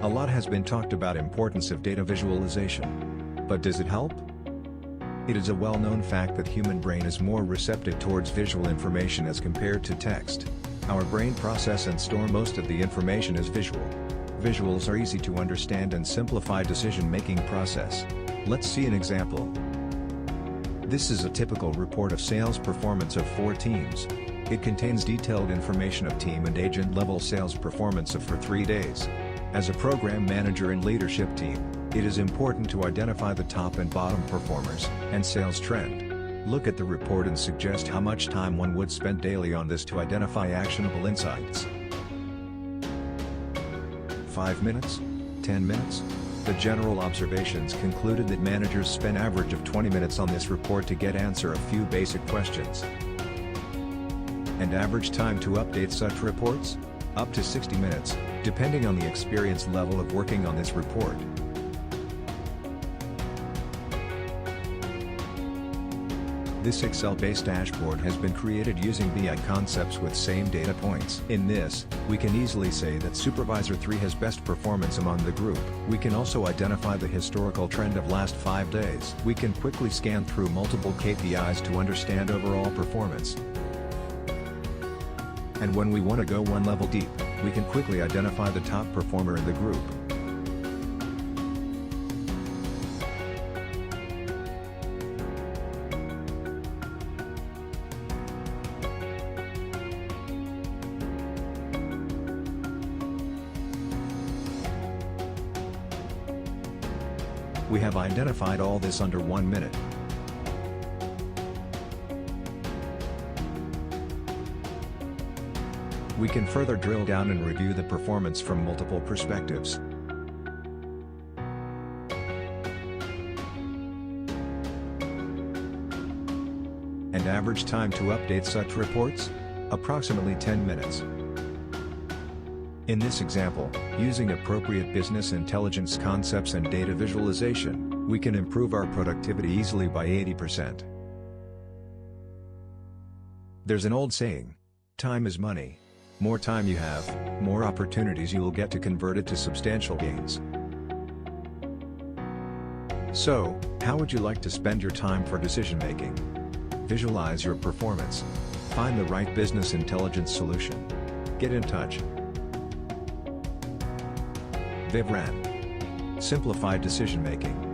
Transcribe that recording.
A lot has been talked about importance of data visualization. But does it help? It is a well-known fact that human brain is more receptive towards visual information as compared to text. Our brain process and store most of the information as visual. Visuals are easy to understand and simplify decision-making process. Let's see an example. This is a typical report of sales performance of 4 teams. It contains detailed information of team and agent level sales performance for 3 days. As a program manager and leadership team, it is important to identify the top and bottom performers and sales trend. Look at the report and suggest how much time one would spend daily on this to identify actionable insights. 5 minutes? 10 minutes? The general observations concluded that managers spend average of 20 minutes on this report to get answer a few basic questions. And average time to update such reports? Up to 60 minutes, depending on the experience level of working on this report. This Excel-based dashboard has been created using BI concepts with same data points. In this, we can easily say that Supervisor 3 has best performance among the group. We can also identify the historical trend of last 5 days. We can quickly scan through multiple KPIs to understand overall performance. And when we want to go one level deep, we can quickly identify the top performer in the group. We have identified all this under 1 minute. We can further drill down and review the performance from multiple perspectives. And average time to update such reports? Approximately 10 minutes. In this example, using appropriate business intelligence concepts and data visualization, we can improve our productivity easily by 80%. There's an old saying, time is money. More time you have, more opportunities you will get to convert it to substantial gains. So, how would you like to spend your time for decision making? Visualize your performance. Find the right business intelligence solution. Get in touch. Vivran. Simplified decision making.